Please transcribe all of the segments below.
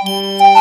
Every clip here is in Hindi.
Thank you.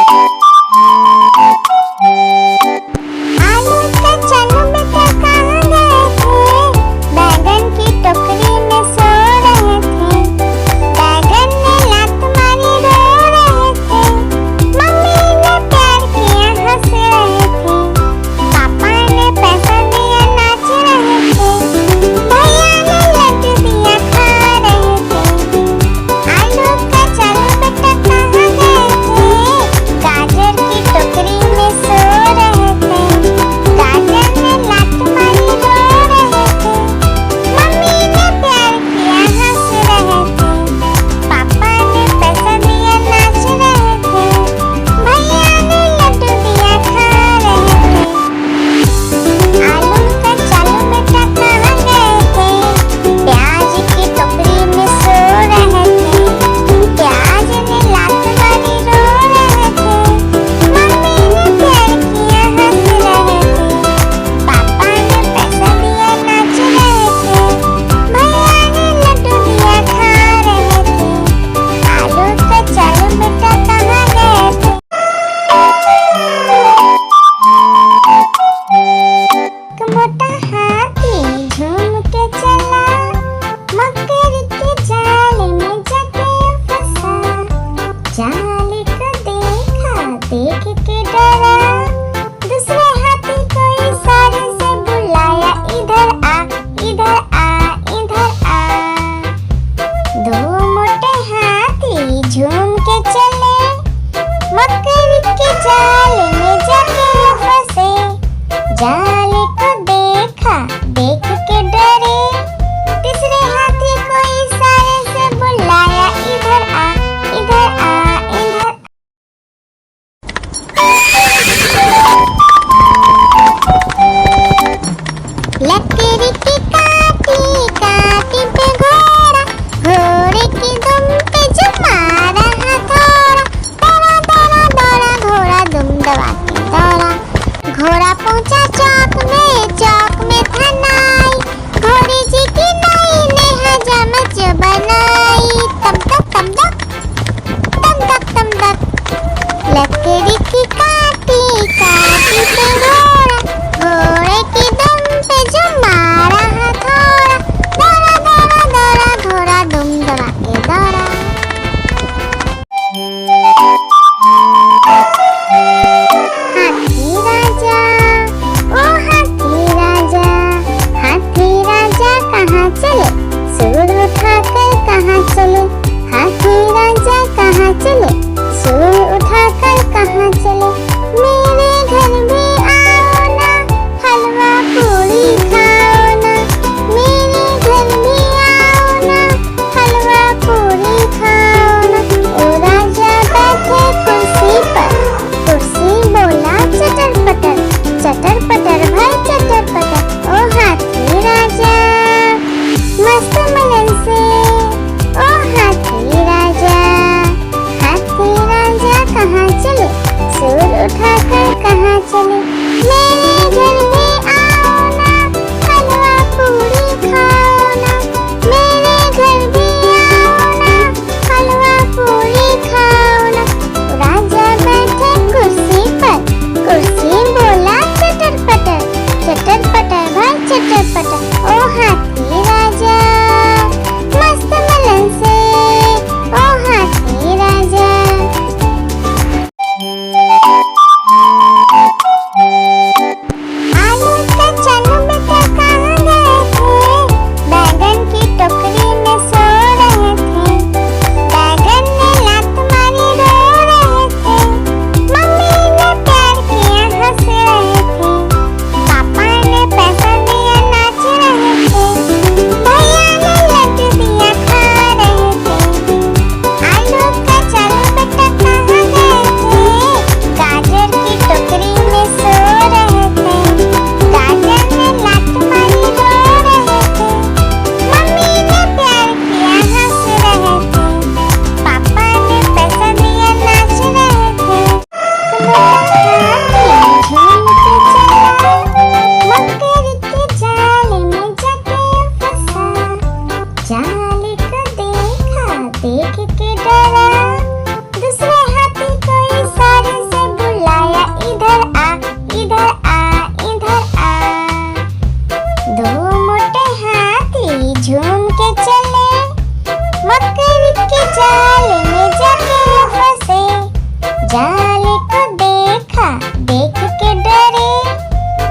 जाल को देखा, देख के डरे।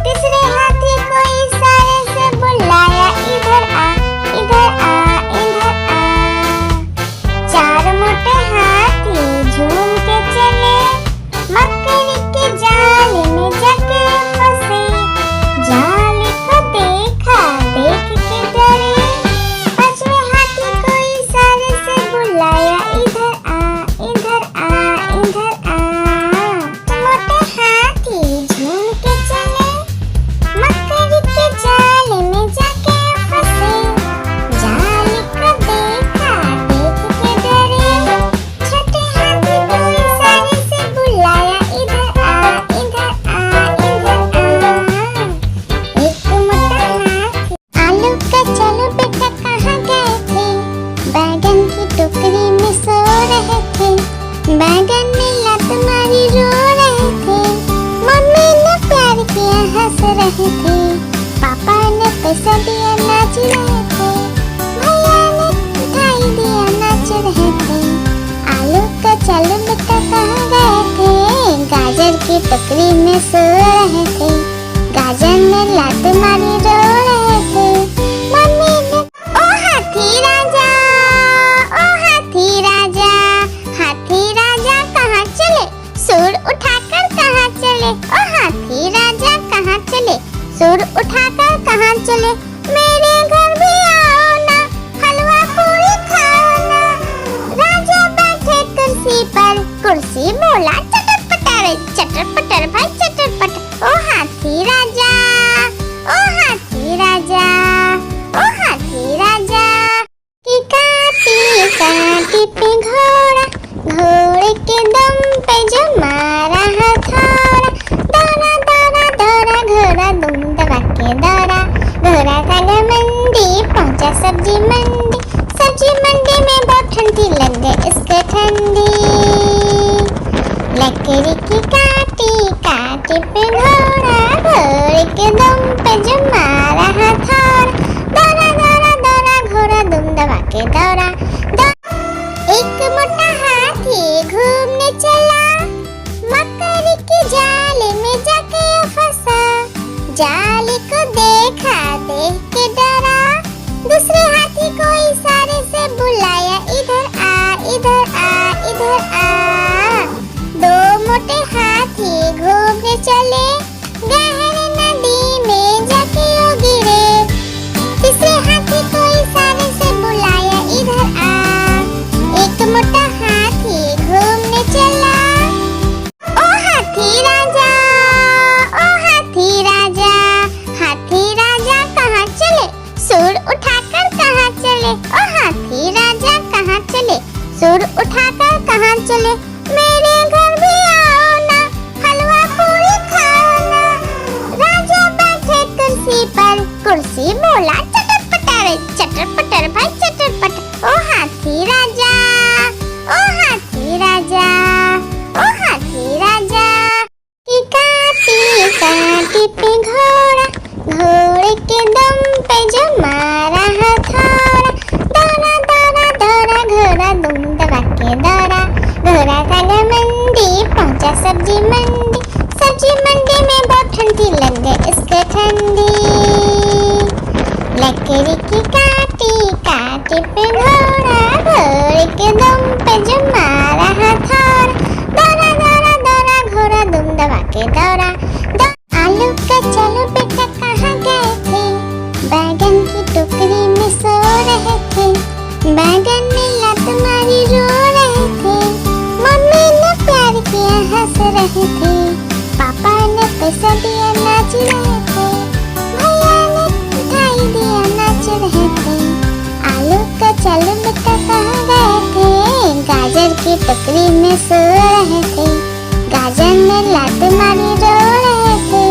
तीसरे हाथी को इशारे से बुलाया, इधर आ, इधर आ, इधर आ। चार मोटे हाथी झूम के चले, मकड़ी के जाल में जाके फंसे। जाल को देखा, देख के डरे। पांचवें हाथी को इशारे से बुलाया, इधर आ, इधर आ, इधर आ। मोटे हाथी झूम के चले, मकड़ी के जाल में जाके फंसे। जाल को देखा, देख के डरे। छठे हाथी को इशारे से बुलाया, इधर आ, इधर आ, इधर आ। एक मोटा हाथी, आलू का चलो बेटा कहाँ गए थे? बैगन की टोकरी में सो रहे थे। बैगन ने लात मारी रो रहे थे। मम्मी ने प्यार किया हंस रहे थे। पापा ने पैसा दिया नाच रहे थे। भैया ने मिठाई दिया नाच रहे थे। आलू का चलो बेटा कहाँ गए थे? गाजर की टोकरी में सो रहे थे। गाजर ने लात मारी रो रहे थे। मम्मी ने ओ हाथी राजा, ओ हाथी राजा, हाथी राजा कहाँ चले? सुर उठाकर कहाँ चले? ओ हाथी राजा कहाँ चले? सुर उठाकर कहाँ चले? मेरे घर भी आओ ना, हलवा पूरी खाओ ना। राजा बैठे कुर्सी पर, कुर्सी बोला चटर पटर, चटर पटर भाई चटर पटर। ओ हाथी राजा, ओ हाथी राजा, ओ हाथी राजा। की काटी काटी पे घोड़ा, घोड़े के दम पे जो मारा हथौड़ा। दौड़ा दौड़ा दौड़ा घोड़ा दुम दबा के दौड़ा। घोड़ा था मंडी, पहुंचा सब्जी मंडी। सब्जी मंडी में बहुत ठंडी लग गई इसको ठंडी। लकड़ी की काटी काटी पे घोड़ा, घोड़े के दम पे जो मारा हथौड़ा। दौड़ा दौड़ा दौड़ा घोड़ा दुम दबा के दौड़ा। एक मोटा हाथी घूमने चला, मकड़ी के जाल में जाके फंसा। जाल को देखा, देख के डरा। दूसरे हाथी को इशारे से बुलाया, इधर आ, इधर आ, इधर आ। दो मोटे हाथी घूमने चले, गहरी नदी में जाके वो गिरे। तीसरे हाथी को इशारे से बुलाया, इधर आ। एक मोटा हाथी घूमने चला। ओ हाथी राजा, ओ हाथी राजा, हाथी राजा कहाँ चले? सुर उठाकर कहाँ चले? ओ हाथी राजा कहाँ चले? सुर उठाकर कहाँ चले? मेरे घर भी आओ ना, हलवा पूरी खाओ ना। राजा बैठे कुर्सी पर, कुर्सी बोला चटर पटर भाई चटर पटर। ओ हाथी राजा, ओ हाथी राजा, ओ हाथी राजा। की काटी काटी पे घोड़ा, घोड़े के दम पे जो मारा हथौड़ा। दौड़ा दौड़ा दौड़ा घोड़ा दुम दबा के दौड़ा। घोड़ा था मंडी, पहुंचा सब्जी मंडी। सब्जी मंडी में बहुत ठंडी लग गई इसको ठंडी। लकड़ी की काटी काटी पे घोड़ा, घोड़े के दम पे जो मारा हथौड़ा। दौड़ा दौड़ा दौड़ा घोड़ा दुम दबा के दौड़ा। आलू का चलो बेटा कहाँ गए थे? बैगन की टोकरी में सो रहे थे। बैगन ने लात मारी रो रहे थे। मम्मी ने प्यार किया हंस रहे थे। पापा ने पैसा दिया नाच रहे थे। भैया ने मिठाई दिया नाच रहे थे। आलू का चलो बेटा कहाँ गए थे? गाजर की टोकरी में सो रहे थे। गाजर ने लात मारी रो रहे थे।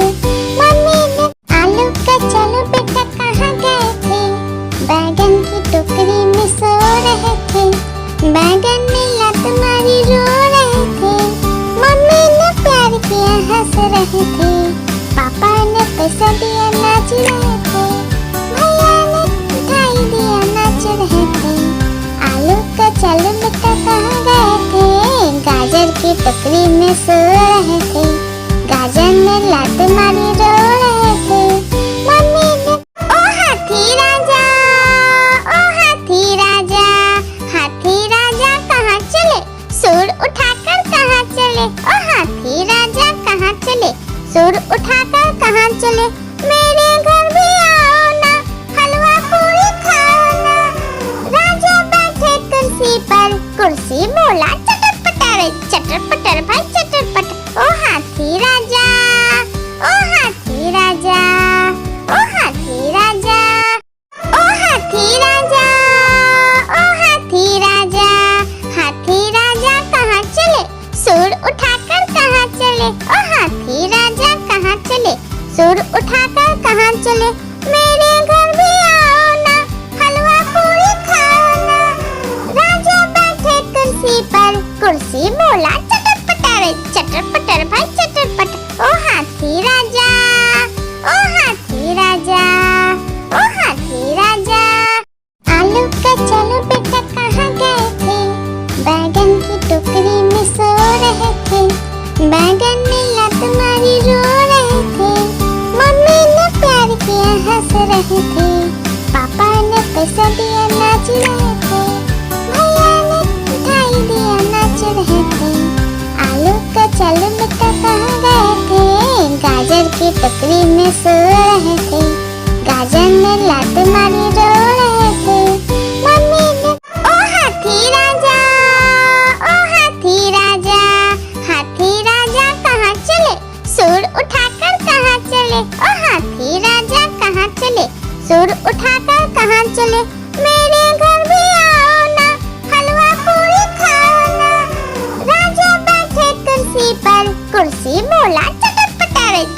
मम्मी ने आलू का चलो बेटा कहाँ गए थे? बैगन की टोकरी में सो रहे थे। बैगन ने लात मारी रो रहे थे। मम्मी ने प्यार किया हंस रहे थे। पापा ने पैसा दिया नाच रहे थे। भैया ने मिठाई दिया नाच रहे थे। आलू का चलो बेटा कहाँ गए थे? गाजर की की टोकरी में सो रहे थे, गाजर ने लात मारी रो रहे थे। मम्मी ने ओ हाथी राजा, ओ हाथी राजा, हाथी राजा कहाँ चले, सूर उठाकर कहाँ चले, ओ हाथी राजा कहाँ चले, सूर उठाकर कहाँ चले। मेरे घर भी आओ ना, हलवा पूरी खाओ ना। राजा बैठे कुर्सी पर, कुर्सी बोला चटर पटर भाई चटर पटर। ओ हाथी राजा, ओ हाथी राजा, ओ हाथी राजा, ओ हाथी राजा, ओ हाथी राजा, हाथी राजा कहाँ चले, सूर उठाकर कहाँ चले, ओ हाथी राजा कहाँ चले, सूर उठाकर कहाँ चले। मेरे घर भी आओ ना, हलवा पूरी खाओ ना। राजा बैठे कुर्सी पर, कुर्सी बोला चटर पटर भाई चटर पटर। ओ हाथी राजा, ओ हाथी राजा, ओ हाथी राजा। आलू का चलो बेटा कहाँ गए थे, बैगन की टोकरी में सो रहे थे, बैगन ने लात मारी रो रहे थे। मम्मी ने प्यार किया हंस रहे थे, पापा ने पैसा दिया नाच रहे थे, भैया ने मिठाई दिया नाच रहे थे। आलू का चलो बेटा कहाँ गए थे, गाजर की टोकरी में सो रहे थे, गाजर ने लात मारी रो रहे थे। मम्मी ने ओ हाथी राजा, ओ हाथी राजा, हाथी राजा कहाँ चले, सूर उठाकर कहाँ चले, ओ हाथी राजा कहाँ चले, सूर उठाकर कहाँ चले। मेरे घर भी आओ ना, हलवा पूरी खाओ ना। राजा बैठे कुर्सी पर, कुर्सी बोला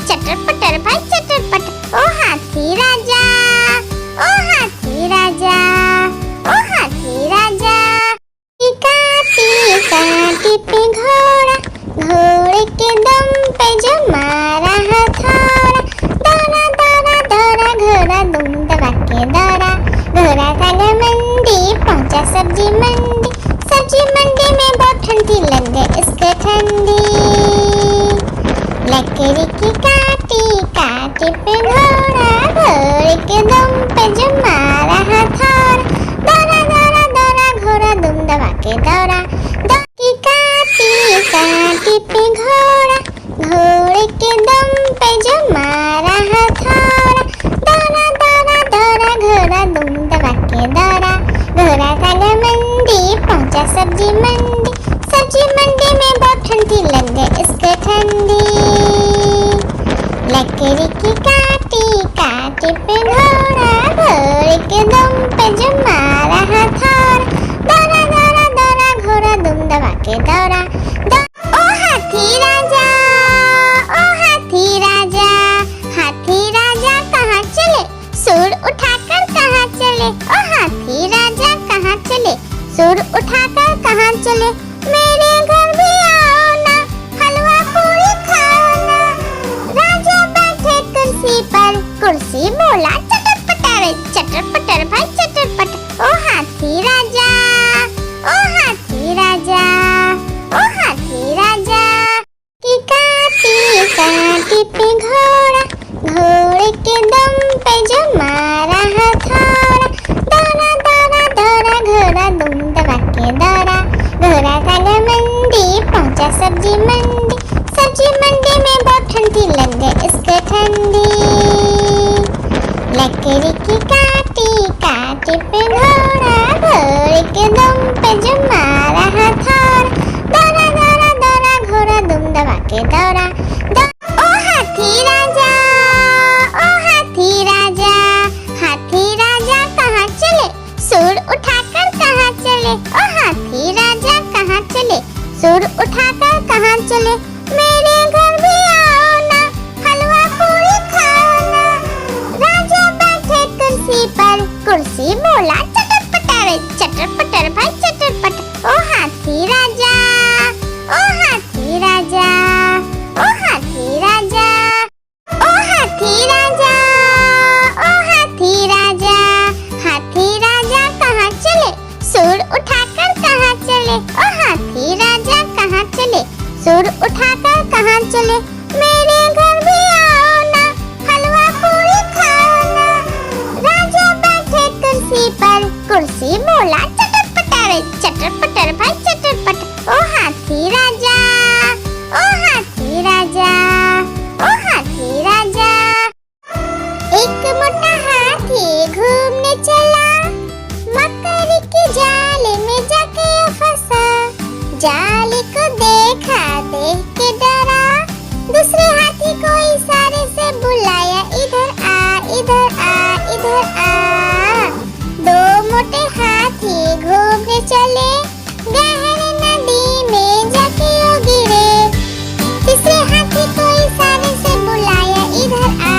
चटर पटर भाई चटर पटर। ओ हाथी राजा, ओ हाथी राजा, ओ हाथी राजा। टीका टीपे घोड़ा, घोड़े के दम पे जो मारा हथौड़ा, दौड़ा दौड़ा दौड़ा घोड़ा दुम दबा के दौड़ा। घोड़ा था मंडी, पहुंचा सब्जी मंडी, सब्जी मंडी में बहुत ठंडी लग गई इसको ठंडी। लकड़ी की काटी पे घोड़ा, घोड़े के दम पे जो मारा हथौड़ा, दौड़ा दौड़ा दौड़ा घोड़ा दुम दबा के दौड़ा। काटी पे घोड़ा, घोड़े के दम पे जो मारा हथौड़ा, दौड़ा दौड़ा दौड़ा घोड़ा दुम दबा के दौड़ा। घोड़ा था मंडी, पहुंचा सब्जी मंडी, सब्जी मंडी में बहुत ठंडी लग गई इसको ठंडी। लकड़ी की काटी पे घोड़ा, घोड़े के दम पे जो मारा हथौड़ा, दौड़ा दौड़ा दौड़ा घोड़ा दुम दबा के दौड़ा। ओ हाथी राजा, ओ हाथी राजा, हाथी राजा कहाँ चले, सूर उठाकर कहाँ चले, ओ हाथी राजा कहाँ चले, सूर उठाकर कहाँ चले। मेरे घर भी आओ ना, हलवा पूरी खाओ ना। राजा बैठे कुर्सी पर, कुर्सी बोला चटर पटर भाई चटर पटर। ओ हाथी राजा, ओ हाथी राजा, ओ हाथी राजा। काटी पे घोड़ा, घोड़े के दम पे जो मारा हथौड़ा, दौड़ा दौड़ा दौड़ा घोड़ा दुम दबा के दौड़ा। घोड़ा था मंडी, पहुंचा सब्जी मंडी, सब्जी मंडी में बहुत ठंडी लग गई इसको ठंडी। लकड़ी की काटी पे घोड़ा, घोड़े के दम पे जो मारा हथौड़ा, दौड़ा दौड़ा दौड़ा घोड़ा दुम दबा के दौड़ा। ओ हाथी राजा, ओ हाथी राजा, हाथी राजा कहाँ चले, सूर उठाकर कहाँ चले, ओ हाथी राजा कहाँ चले, सूर उठाकर कहाँ चले। मेरे घर भी आओ ना, हलवा पूरी खाओ ना। राजा बैठे कुर्सी पर, कुर्सी बोला चटर पटर भाई चटर पटर। ओ हाथी राजा, ओ हाथी राजा, ओ हाथी राजा, ओ हाथी राजा, ओ हाथी राजा, हाथी राजा कहाँ चले, सूर उठाकर कहाँ चले, ओ हाथी राजा कहाँ चले, सुर उठाकर कहाँ चले, मेरे घर भी आओ ना, हलवा पूरी खाओ ना। राजा बैठे कुर्सी पर, कुर्सी बोला चटर पटर भाई चटर पटर। ओ हाथी राजा, ओ हाथी राजा, ओ हाथी राजा। एक मोटा हाथी घूमने चला, मकड़ी के जाल में जाके फंसा। जाल को देखा, देख के डरा, दूसरे हाथी को इशारे से बुलाया, इधर आ इधर आ इधर आ। दो मोटे हाथी घूमने चले, गहरी नदी में जाके वो गिरे। तीसरे हाथी को इशारे से बुलाया, इधर आ।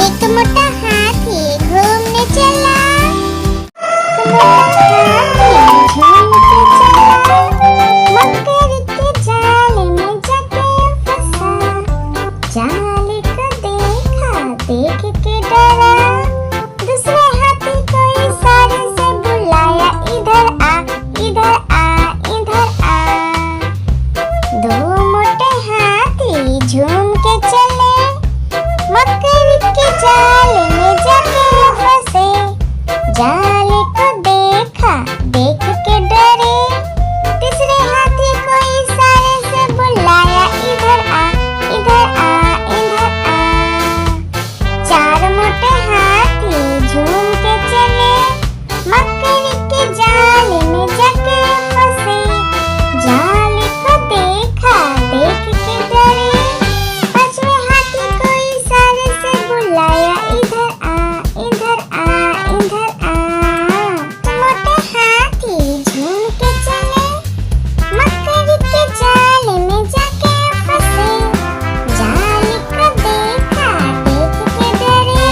एक मोटा हाथी घूमने चला, मकड़ी के जाल में जाके फंसा। जाल को देखा, देख के डरा, दूसरे हाथी को इशारे से बुलाया, इधर आ इधर आ इधर आ। दो मोटे हाथी झूम के चले, मकड़ी के जाल में जाके फंसे। जाल को देखा, देख के डरे, तीसरे हाथी को इशारे से बुलाया, इधर आ इधर आ इधर आ। चार मोटे हाथी झूम के चले, मकड़ी के जाल में जाके फंसे। जाल को देखा, देख के डरे, पांचवें हाथी को इशारे से बुलाया, इधर आ इधर आ इधर आ। मोटे हाथी झूम के चले, मकड़ी के जाल में जाके फंसे। जाल को देखा, देख के डरे,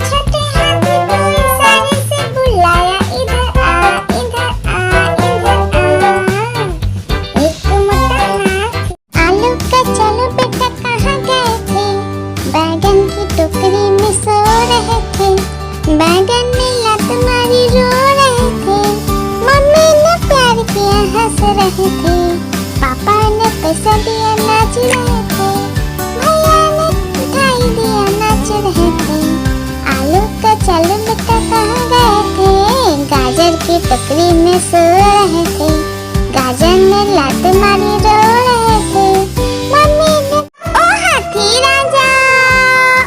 छठे हाथी को इशारे से बुलाया, इधर आ इधर आ इधर आ। एक मोटा हाथी, आलू का चलो बेटा कहाँ गए थे, बैगन की टोकरी में सो रहे थे। बैगन ने लत मारी रो रहे थे, मम्मी ने प्यार किया हंस रहे थे, पापा ने पैसा दिया नाच रहे थे, भैया ने मिठाई दिया नाच रहे थे। आलू का चलो बेटा कहाँ गए थे, गाजर की टोकरी में सो रहे थे। गाजर ने लात मारी रो रहे थे, मम्मी ने। ओ हाथी राजा,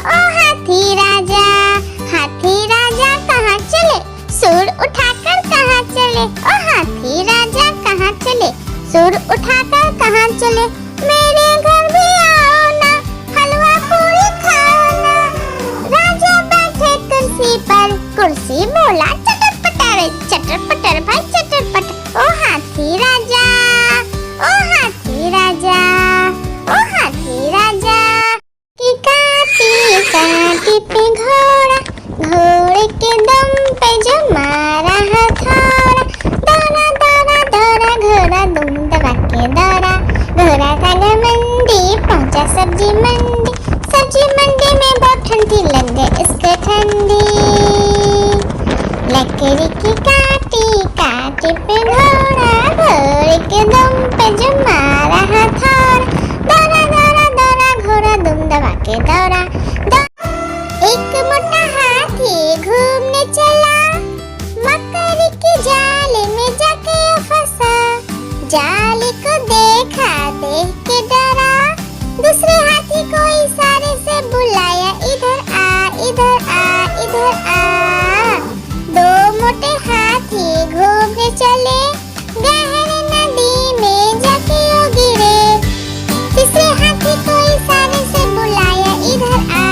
ओ हाथी राजा, हाथी राजा कहाँ चले, सुर उठाकर कहाँ चले। ओ हाथी राजा कहाँ चले, सुर उठाकर कहाँ चले, मेरे घर भी आओ ना, हलवा पूरी खाओ ना। राजा बैठे कुर्सी पर, कुर्सी बोला चटर पटर भाई चटर पटर। ओ हाथी राजा, ओ हाथी राजा, ओ हाथी राजा। की काटी काटी पे घोड़ा, घोड़े के दम पे जो मारा हथौड़ा। दौड़ा दौड़ा दौड़ा घोड़ा दुम दबा के दौड़ा, घोड़ा था मंडी पहुंचा सब्जी मंडी। सब्जी मंडी में बहुत ठंडी लग गई इसको ठंडी। लकड़ी की काटी काटी पे घोड़ा, घोड़े के दम पे जो मारा हथौड़ा। दौड़ा दौड़ा दौड़ा घोड़ा दुम दबा के दौड़ा। एक मोटा हाथी घूमने चला, मकड़ी के जाल में जाके फंसा। जाल को देखा, देख के डरा, दूसरे हाथी को इशारे से बुलाया, इधर आ इधर आ इधर आ। दो मोटे हाथी घूमने चले, गहरी नदी में जाके वो गिरे। तीसरे हाथी को इशारे से बुलाया, इधर आ।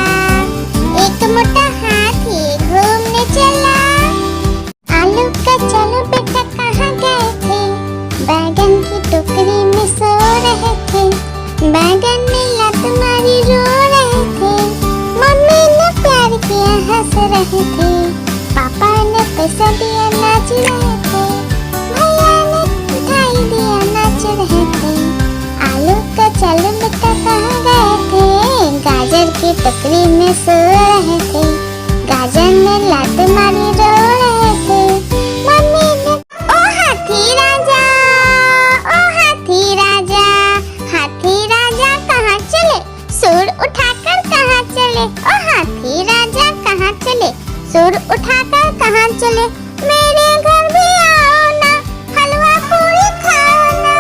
एक मोटा हाथी घूमने चला, आलू का चलो बेटा कहाँ गए थे, बैगन की टोकरी में सो रहे थे। बैगन ने लत मारी रो रहे थे, मम्मी ने प्यार किया हंस रहे थे, पापा ने पैसा दिया नाच रहे थे, भैया ने मिठाई दिया नाच रहे थे। आलू का चलो बेटा कहाँ गए थे, गाजर की टोकरी में सो रहे थे। गाजर ने लात मारी रो रहे थे, मम्मी ने। ओ हाथी राजा, ओ हाथी राजा, चले, मेरे घर भी आओ ना, हलवा पूरी खाओ ना।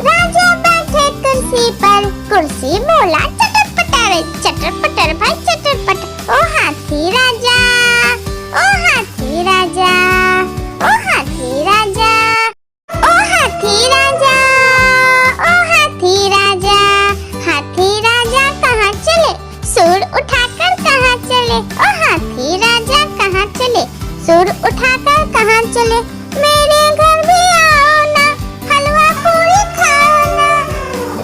राजा बैठे कुर्सी पर, कुर्सी बोला चटर पटर, चटर पटर भाई चटर पटर। ओ हाथी राजा, ओ हाथी राजा, ओ हाथी राजा, ओ हाथी राजा, ओ हाथी राजा। हाथी राजा कहाँ चले, सूर उठाकर कहाँ चले। ओ हाथी राजा कहाँ चले, सूर उठाकर कहाँ चले, मेरे घर भी आओ ना, हलवा पूरी खाओ ना।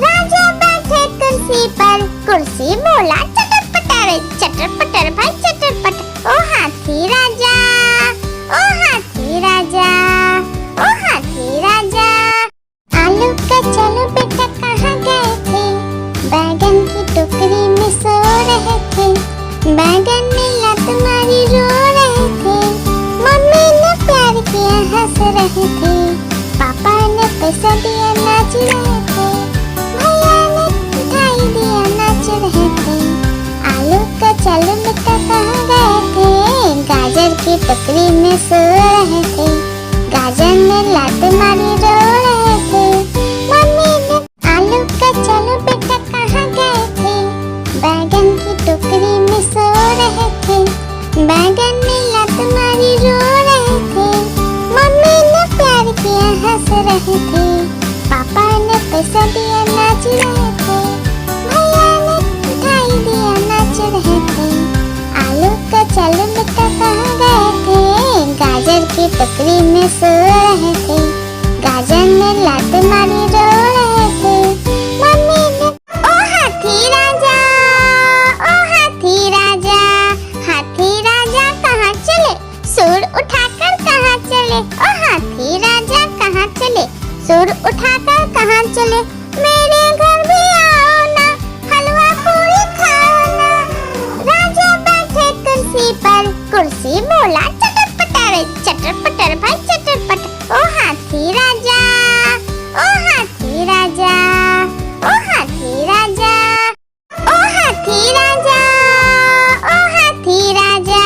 राजा बैठे कुर्सी पर, कुर्सी बोला चटर पटर भाई चटर पटर। ओ हाथी राजा, ओ हाथी राजा, ओ हाथी राजा। आलू का चलो बेटा कहाँ गए थे, बैगन की टोकरी में सो रहे थे। बैगन में लात मारी रो रहे थे, मम्मी ने प्यार किया हंस रहे थे। पापा ने पैसा दिया नाच रहे थे, भैया ने मिठाई दिया नाच रहे थे। आलू का चलो बेटा कहाँ गए थे, गाजर की टोकरी में सो रहे थे। गाजर ने लात मारी रो रहे थे, मम्मी ने। आलू का चलो बेटा कहाँ गए थे, बैगन की टोकरी में सो रहे थे। बैगन में लात मारी रो रहे थे, मम्मी ने प्यार किया हंस रहे थे। पापा ने पैसा दिया नाच रहे थे, भैया ने मिठाई दिया नाच रहे थे। आलू का चलो बेटा कहाँ गए थे, गाजर की टोकरी में सो रहे थे। गाजर ने लात मारी रो रहे थे, मम्मी ने। ओ हाथी राजा, ओ हाथी राजा। हाथी राजा कहाँ चले, सूर उठाकर कहाँ चले। ओ हाथी राजा कहाँ चले, सूर उठाकर कहाँ चले, मेरे घर भी आओ ना, हलवा पूरी खाओ ना। राजा बैठे कुर्सी पर, कुर्सी बोला चटर पटर भाई चटर पटर। ओ हाथी राजा, ओ हाथी राजा, ओ हाथी राजा, ओ हाथी राजा, ओ हाथी राजा।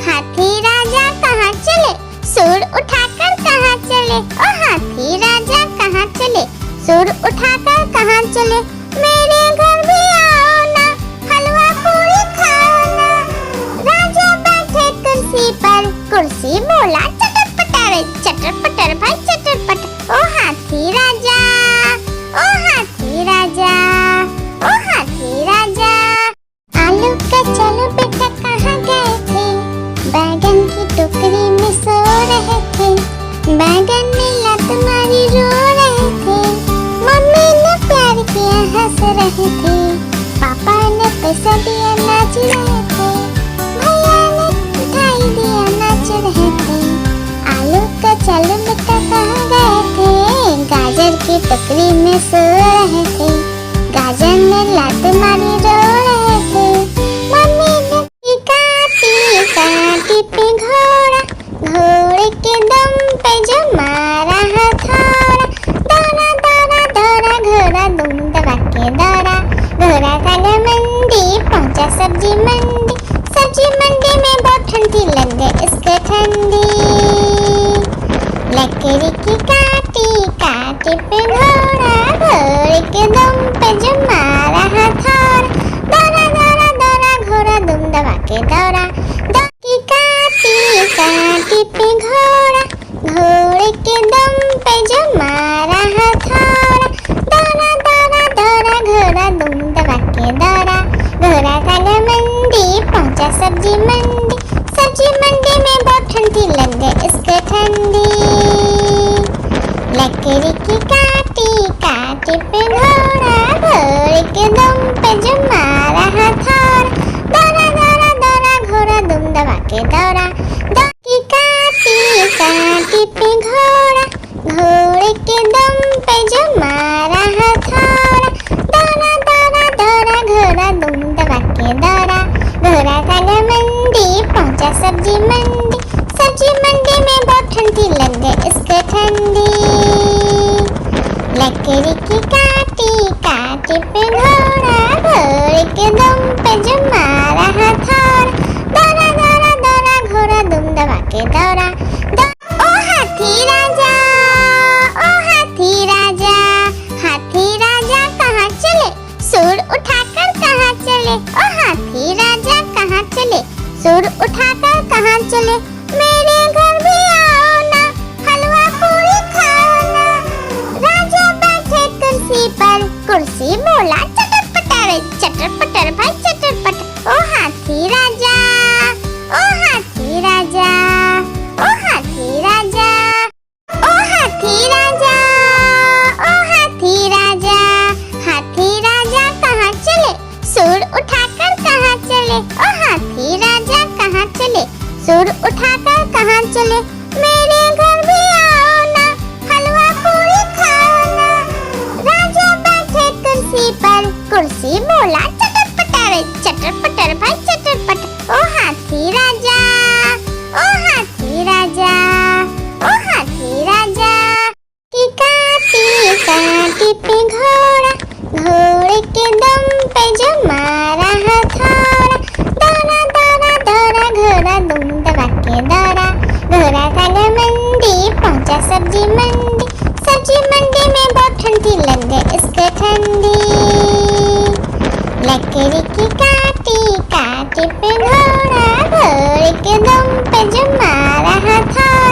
हाथी राजा कहाँ चले, सूर उठाकर कहाँ चले। ओ हाथी राजा कहाँ चले, सूर उठाकर कहाँ चले, मेरे घर भी आओ ना, हलवा पूरी खाओ ना। राजा बैठे कुर्सी पर, कुर्सी बोला चटर पटर भाई चटर पटर। ओ हाथी राजा, ओ हाथी राजा, ओ हाथी राजा। आलू का चलो बेटा कहाँ गए थे, बैगन की टोकरी में सो रहे थे। बैगन में लात मारी रो रहे थे, मम्मी ने प्यार किया हंस रहे थे। पापा ने पैसा दिया नाच रहे थे, भैया ने मिठाई दिया नाच रहे थे। आलू का चलो बेटा कहाँ गए थे, गाजर की टोकरी में सो रहे थे। गाजर ने लात मारी रो रहे थे, मम्मी ने। टीका टिपे घोड़ा, घोड़े के दम पे जो मारा हथौड़ा। दौड़ा दौड़ा दौड़ा घोड़ा दुम दबा के दौड़ा। घोड़ा था मंडी, पहुंचा सब्जी मंडी। सब्जी मंडी में बहुत ठंडी लग गई इसको ठंडी। लकड़ी की काटी पे घोड़ा, घोड़े के दम पे जो मारा हथौड़ा। दौड़ा दौड़ा दौड़ा घोड़ा दुम दबा के दौड़ा। की काटी पे घोड़ा, घोड़े के दम पे जो मारा हथौड़ा। दौड़ा दौड़ा दौड़ा घोड़ा दुम दबा के दौड़ा। घोड़ा था मंडी, पहुंचा सब्जी मंडी। सब्जी मंडी में बहुत ठंडी लग गई इसको ठंडी। लकड़ी की काटी पे घोड़ा, घोड़े के दम पे जो मारा हथौड़ा। दौड़ा दौड़ा दौड़ा घोड़ा दुम दबा के दौड़ा। की काटी पे घोड़ा, घोड़े के दम पे जो मारा हथौड़ा। दौड़ा दौड़ा दौड़ा घोड़ा दुम दबा के दौड़ा। घोड़ा था मंडी, पहुंचा सब्जी मंडी। सब्जी मंडी में बहुत ठंडी लग गई इसको ठंडी। लकड़ी की काटी पे घोड़ा, घोड़े के दम पे जो मारा हथौड़ा। दौड़ा दौड़ा दौड़ा घोड़ा दुम दबा के दौड़ा। बोला चटर पटर, चटर पटर भाई चटर पटर। ओ हाथी राजा, ओ हाथी राजा, ओ हाथी राजा, ओ हाथी राजा, ओ हाथी राजा। हाथी राजा कहाँ चले, सूंड उठाकर कहाँ चले। ओ हाथी राजा कहाँ चले, सूंड उठाकर कहाँ चले। मेरे घर भी आओ ना, हलवा पूरी खाओ ना। राजा बैठे कुर्सी पर, कुर्सी बोला चटर पटर भाई चटर पटर। ओ हाथी राजा, ओ हाथी राजा, ओ हाथी राजा। काटी पे घोड़ा, घोड़े के दम पे जो मारा हथौड़ा। दौड़ा दौड़ा दौड़ा घोड़ा दुम दबा के दौड़ा। घोड़ा था मंडी, पहुंचा सब्जी मंडी। सब्जी मंडी में बहुत ठंडी लग गई इसको ठंडी। लकड़ी की काटी पे घोड़ा, घोड़े के दम पे जो मारा हथौड़ा।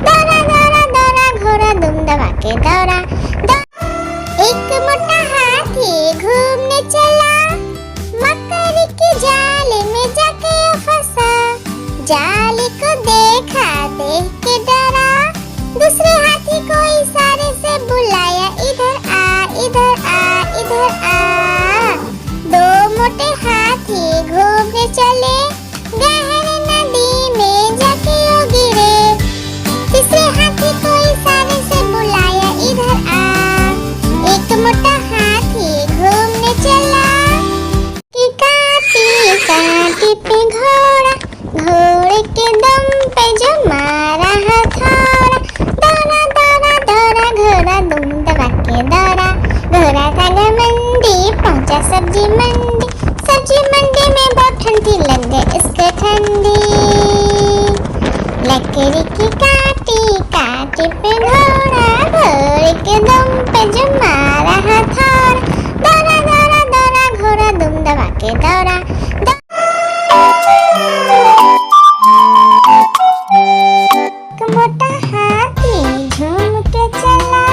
दौड़ा दौड़ा दौड़ा घोड़ा दुम दबा के दौड़ा। एक मोटा हाथी घूमने चला, मकड़ी के जाले में जाके फंसा। जाले को देखा, देख के डरा। दूसरे हाथी को इशारे से बुलाया, इधर आ, इधर आ, इधर आ। दो मोटे हाथी घूमने चले, गहरी नदी में जाके वो गिरे। तीसरे हाथी को इशारे से बुलाया, इधर आ। एक मोटा हाथी घूमने चला, कि काटी पे घोड़ा, घोड़े के दम पे जो मारा हथौड़ा। दौड़ा दौड़ा दौड़ा घोड़ा दुम दबा के दौड़ा। घोड़ा था मंडी, पहुंचा सब्जी मंडी। सब्जी मंडी में बहुत ठंडी लग गई इसको ठंडी। लकड़ी की काटी पे घोड़ा, घोड़े के दम पे जो मारा हथौड़ा। दौड़ा दौड़ा दौड़ा घोड़ा दुम दबा के दौड़ा। मोटा हाथी झूम के चला,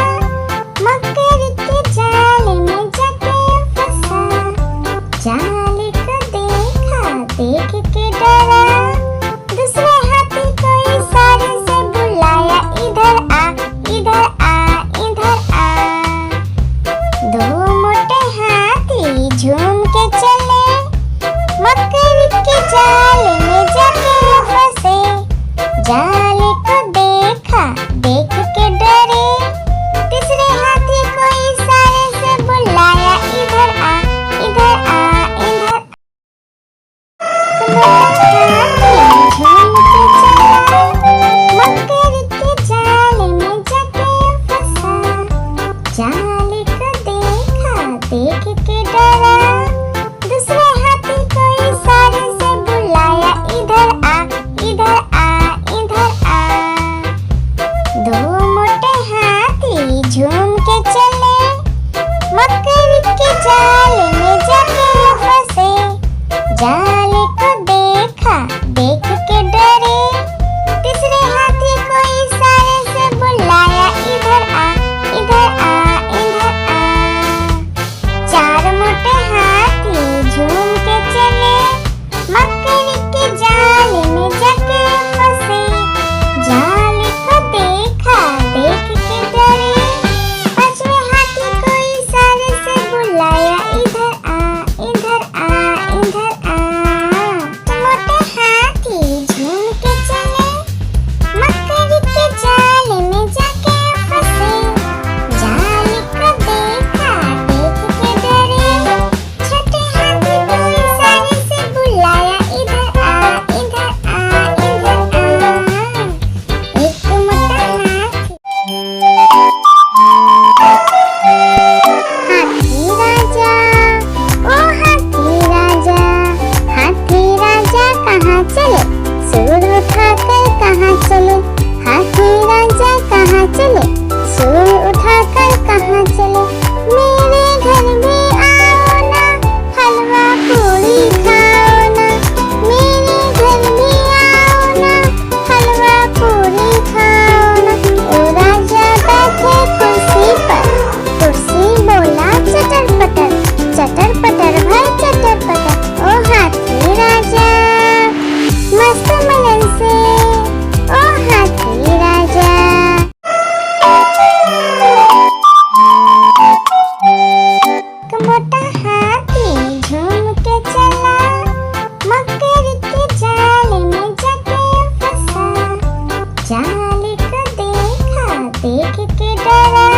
मकड़ी के जाले में जाके फंसा। जाले को देखा, देख के डरा। दूसरे हाथी को इशारे से बुलाया, इधर आ, इधर आ, इधर आ। दो मोटे हाथी झूम के चले, मकड़ी के जाले में जाके फंसे। जाले को देखा, देख के डरे। तीसरे हाथी को इशारे से बुलाया, इधर आ, इधर आ, इधर आ। हाथी झूम के चला, मकड़ी के जाले में जाके फंसा। जाले को देखा, देख के डरा। दूसरे हाथी को इशारे से बुलाया, इधर आ, इधर आ, इधर आ। दो मोटे हाथी झूम के चले, मकड़ी के जाले में जाके फंसे। जाले को देखा, देख के डरे। तीसरे हाथी को इशारे से बुलाया, इधर आ, इधर आ, इधर आ। चार मोटे हाथी झूम के चले, मकड़ी के जाले में जाके फंसे। जाले को देखा, देख के डरे। पांचवें हाथी को इशारे से बुलाया, इधर आ, इधर आ, इधर आ। हाथी झूम के चला, मकर के जाल में जाके फंसा। जाल को देखा, देख के डरा,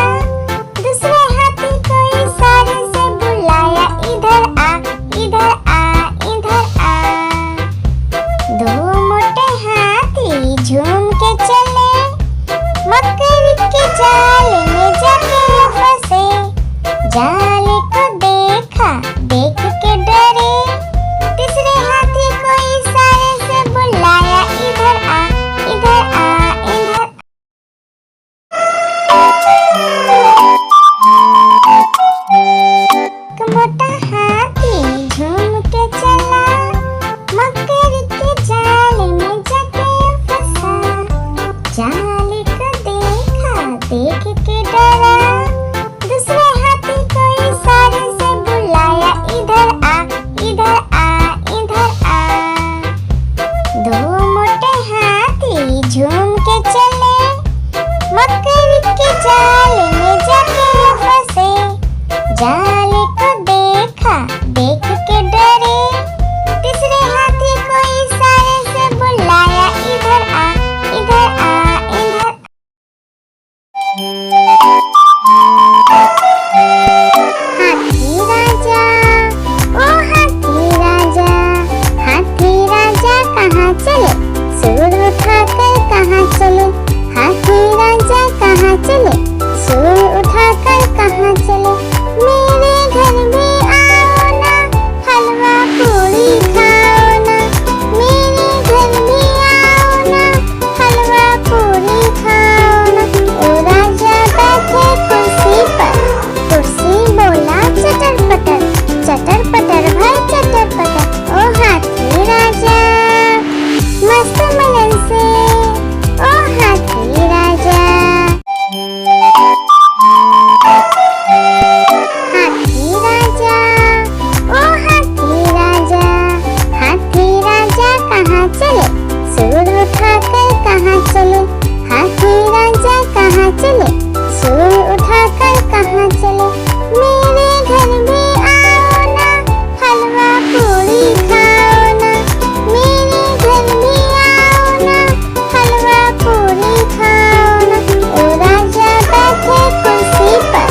दूसरे हाथी को इशारे से बुलाया, इधर आ, इधर आ, इधर आ। दो मोटे हाथी झूम के चले, मकर के जाल में जाके फंसे। जाल को देखा, देख के डरे, तीसरे हाथी को इशारे से बुलाया, इधर आ, इधर आ, इधर। एक मोटा हाथी झूम के चला, मकर के जाल में जाके फंसा। जाल को देखा, देख के डरा, दूसरे हाथी को इशारे से बुलाया, इधर आ, इधर आ, इधर आ। दो मोटे हाथी झूम के चले, मकर के जाल में जाके फंसे। जाल को देखा, देख के डरे, तीसरे हाथी को इशारे से बुलाया, इधर आ, इधर आ, इधर। हाथी राजा, ओ हाथी राजा, हाथी राजा कहाँ चले, सूर उठाकर कहाँ चले। हाथी राजा कहाँ चले, सूर उठाकर कहाँ चले। मेरे घर में आओ ना, हलवा पूड़ी खाओ ना। मेरे घर में आओ ना, हलवा पूड़ी खाओ ना। ओ राजा बैठे कुर्सी पर, कुर्सी बोला चटर पटर, चटर पटर भाई चटर पटर। ओ हाथी राजा मस्त मलन से, ओ हाथी राजा। हाथी राजा, ओ हाथी राजा, हाथी राजा कहाँ चले, सूर उठाकर कहाँ चले। हाथी राजा कहाँ चले, सूर उठाकर कहाँ चले। मेरे घर में आओ ना, हलवा पूड़ी खाओ ना। मेरे घर में आओ ना, हलवा पूड़ी खाओ ना। ओ राजा बैठे कुर्सी पर,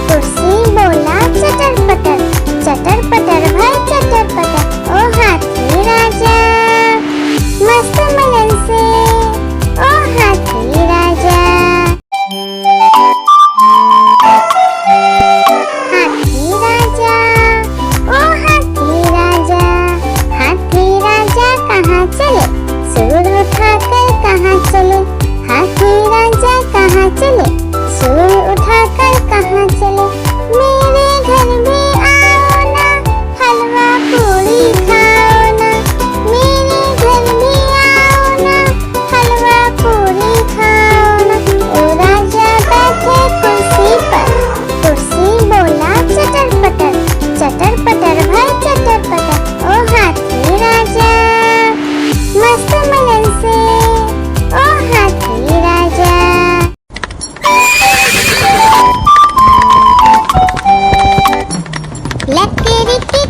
कुर्सी बोला चटर पटर, चटर पटर भाई चटर पटर। ओ हाथी राजा मस्त मलन से, ओ हाथी राजा। हाथी राजा, ओ हाथी राजा, हाथी राजा कहाँ चले, सूर उठाकर कहाँ चले। हाथी राजा कहाँ चले, सूर उठाकर कहाँ चले। मेरे घर में आओ ना, हलवा पूड़ी खाओ ना। मेरे घर में आओ ना, हलवा पूड़ी खाओ ना। ओ राजा बैठे कुर्सी पर, कुर्सी बोला चटर पटर, चटर पटर भाई चटर पटर। ओ हाथी राजा मस्त मलन से, ओ हाथी राजा। लकड़ी की